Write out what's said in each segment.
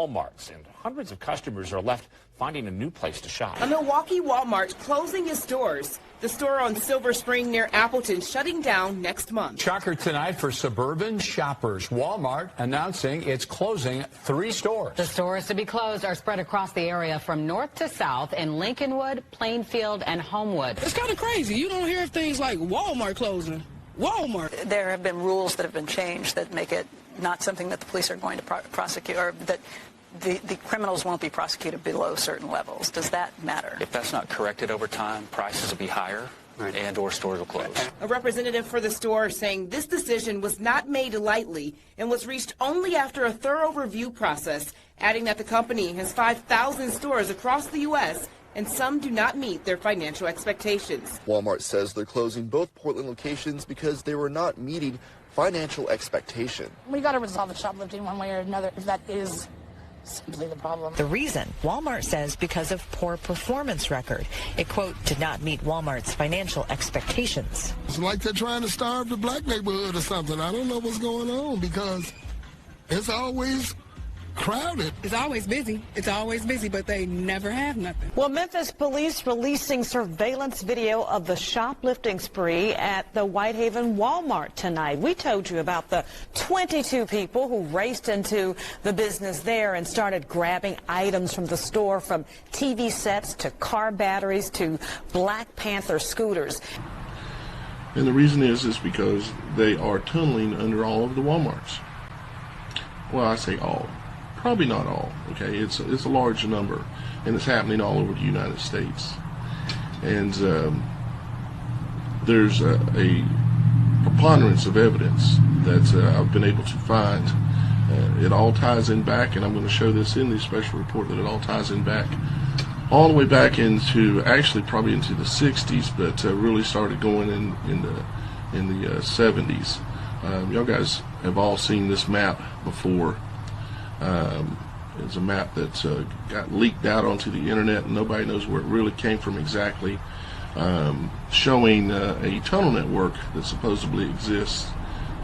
Walmarts, and hundreds of customers are left finding a new place to shop. A Milwaukee Walmart closing its doors. The store on Silver Spring near Appleton shutting down next month. Shocker tonight for suburban shoppers. Walmart announcing it's closing 3 stores. The stores to be closed are spread across the area from north to south in Lincolnwood, Plainfield, and Homewood. It's kind of crazy. You don't hear things like Walmart closing. Walmart. There have been rules that have been changed that make it not something that the police are going to prosecute, or that the criminals won't be prosecuted below certain levels. Does that matter? If that's not corrected over time, prices will be higher and or stores will close. A representative for the store saying this decision was not made lightly and was reached only after a thorough review process, adding that the company has 5,000 stores across the U.S. and some do not meet their financial expectations. Walmart says they're closing both Portland locations because they were not meeting financial expectation. We got to resolve the shoplifting one way or another if that is simply the problem. The reason, Walmart says, because of poor performance record. It, quote, did not meet Walmart's financial expectations. It's like they're trying to starve the black neighborhood or something. I don't know what's going on because it's always crowded. It's always busy. It's always busy, but they never have nothing. Well, Memphis police releasing surveillance video of the shoplifting spree at the Whitehaven Walmart tonight. We told you about the 22 people who raced into the business there and started grabbing items from the store, from TV sets to car batteries to Black Panther scooters. And the reason is because they are tunneling under all of the Walmarts. Well, I say all. Probably not all, okay? It's a large number, and it's happening all over the United States. And there's a preponderance of evidence that I've been able to find. It all ties in back, and I'm going to show this in the special report, that it all ties in back all the way back into, actually probably into the 60s, but really started going in the 70s. Y'all guys have all seen this map before. It's a map that got leaked out onto the internet, and nobody knows where it really came from exactly, showing a tunnel network that supposedly exists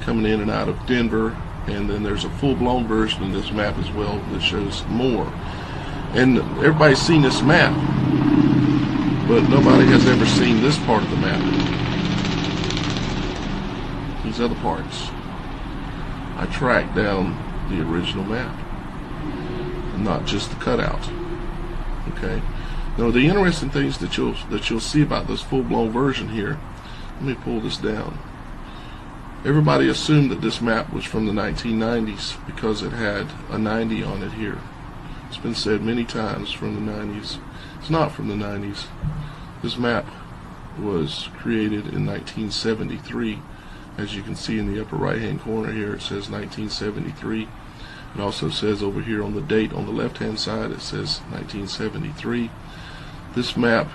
coming in and out of Denver. And then there's a full-blown version of this map as well that shows more. And everybody's seen this map, but nobody has ever seen this part of the map. These other parts. I tracked down the original map, not just the cutout. Okay. Now the interesting things that you'll see about this full-blown version here. Let me pull this down. Everybody assumed that this map was from the 1990s because it had a 90 on it here. It's been said many times from the 90s. It's not from the 90s. This map was created in 1973. As you can see in the upper right hand corner here, it says 1973. It also says over here on the date on the left hand side, it says 1973. This map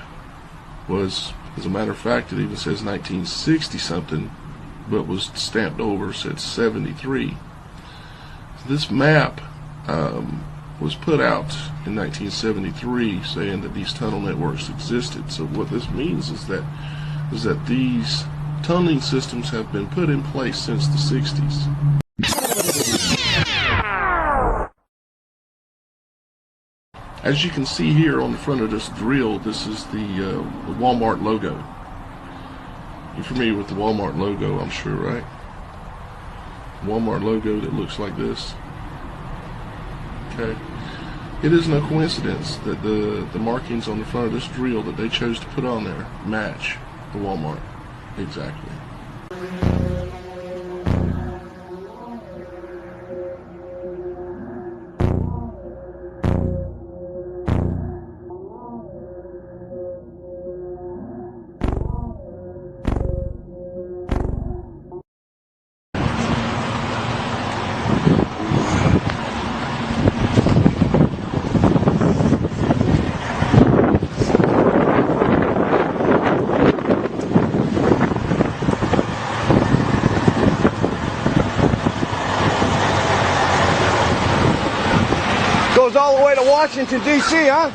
was, as a matter of fact, it even says 1960 something, but was stamped over, said 73. This map was put out in 1973 saying that these tunnel networks existed. So what this means is that these tunneling systems have been put in place since the 60s. As you can see here on the front of this drill, this is the Walmart logo. You're familiar with the Walmart logo, I'm sure, right? Walmart logo that looks like this. Okay. It is no coincidence that the markings on the front of this drill that they chose to put on there match the Walmart. Exactly. Goes all the way to Washington, D.C., huh?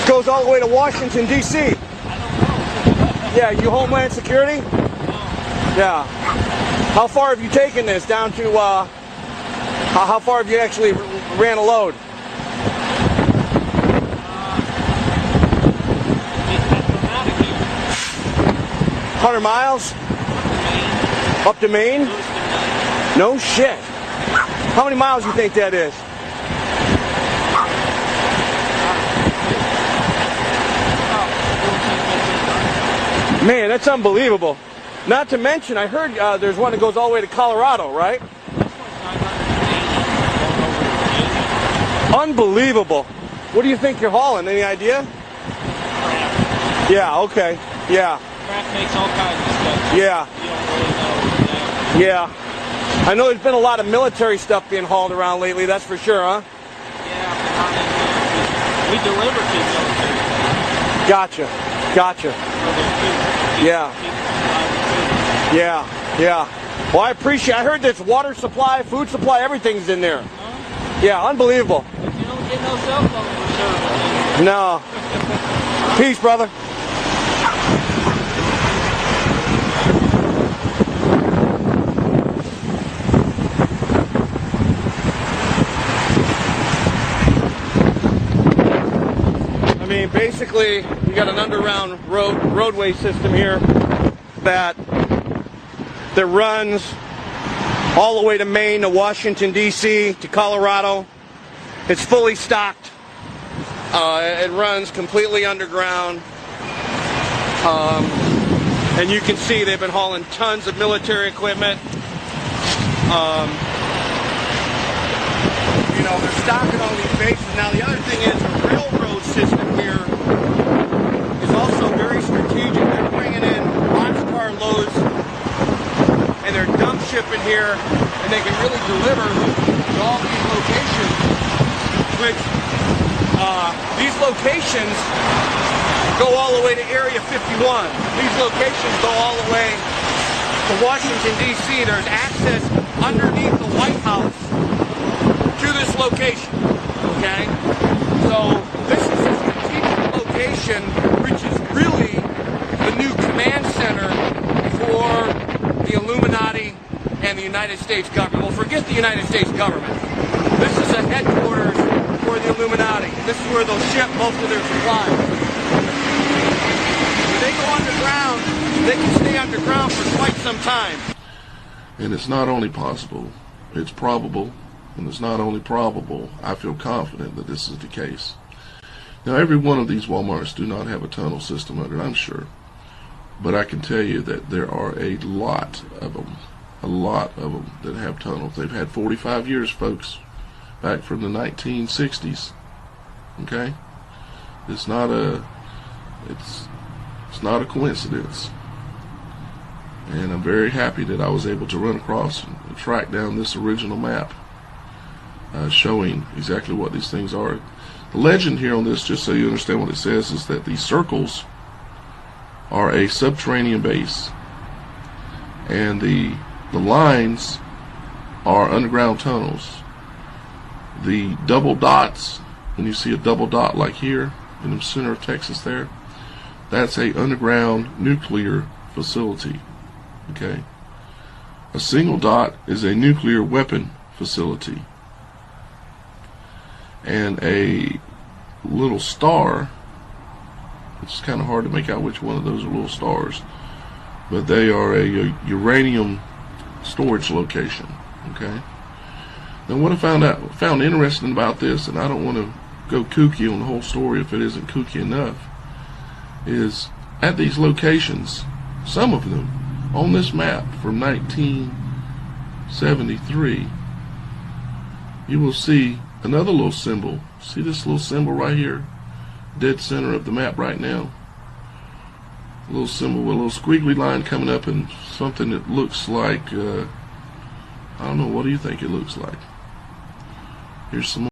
Goes all the way to Washington, D.C. Yeah, you Homeland Security? Yeah. How far have you taken this? Down to How far have you actually ran a load? 100 miles? Up to Maine? No shit. How many miles do you think that is? Man, that's unbelievable. Not to mention, I heard there's one that goes all the way to Colorado, right? Unbelievable. What do you think you're hauling? Any idea? Yeah, okay. Yeah. Crack makes all kinds of stuff. Yeah. You don't really know exactly. Yeah. I know there's been a lot of military stuff being hauled around lately, that's for sure, huh? Yeah, but not in here. We deliver to military. Gotcha. Gotcha. Yeah. Yeah. Yeah. Well, I appreciate. I heard there's water supply, food supply, everything's in there. Yeah, unbelievable. But you don't get no cell phone for service. No. Peace, brother. I mean, basically, you got an underground roadway system here that runs all the way to Maine, to Washington, D.C., to Colorado. It's fully stocked. It runs completely underground. And you can see they've been hauling tons of military equipment. You know, they're stocking all these bases. Now, the other thing is the railroad system here is also very strategic. They're bringing in boxcar loads and they're dump shipping here, and they can really deliver to all these locations, which these locations go all the way to Area 51. These locations go all the way to Washington, D.C. There's access underneath the White House to this location, okay? So this is a strategic location, which is really the new command center for the Illuminati and the United States government. Well, forget the United States government. This is a headquarters for the Illuminati. This is where they'll ship most of their supplies. When they go underground, they can stay underground for quite some time. And it's not only possible, it's probable, and it's not only probable, I feel confident that this is the case. Now, every one of these Walmarts do not have a tunnel system under it, I'm sure. But I can tell you that there are a lot of them that have tunnels. They've had 45 years, folks, back from the 1960s. Okay? It's not a coincidence. And I'm very happy that I was able to run across and track down this original map showing exactly what these things are. The legend here on this, just so you understand what it says, is that these circles are a subterranean base, and the lines are underground tunnels. The double dots, when you see a double dot like here in the center of Texas there, that's a underground nuclear facility. Okay? A single dot is a nuclear weapon facility. And a little star, it's kind of hard to make out which one of those are little stars, but they are a uranium storage location. Okay? Now, what I found interesting about this, and I don't want to go kooky on the whole story if it isn't kooky enough, is at these locations, some of them on this map from 1973, you will see another little symbol. See this little symbol right here, dead center of the map right now? A little symbol with a little squiggly line coming up and something that looks like, I don't know, what do you think it looks like? Here's some more.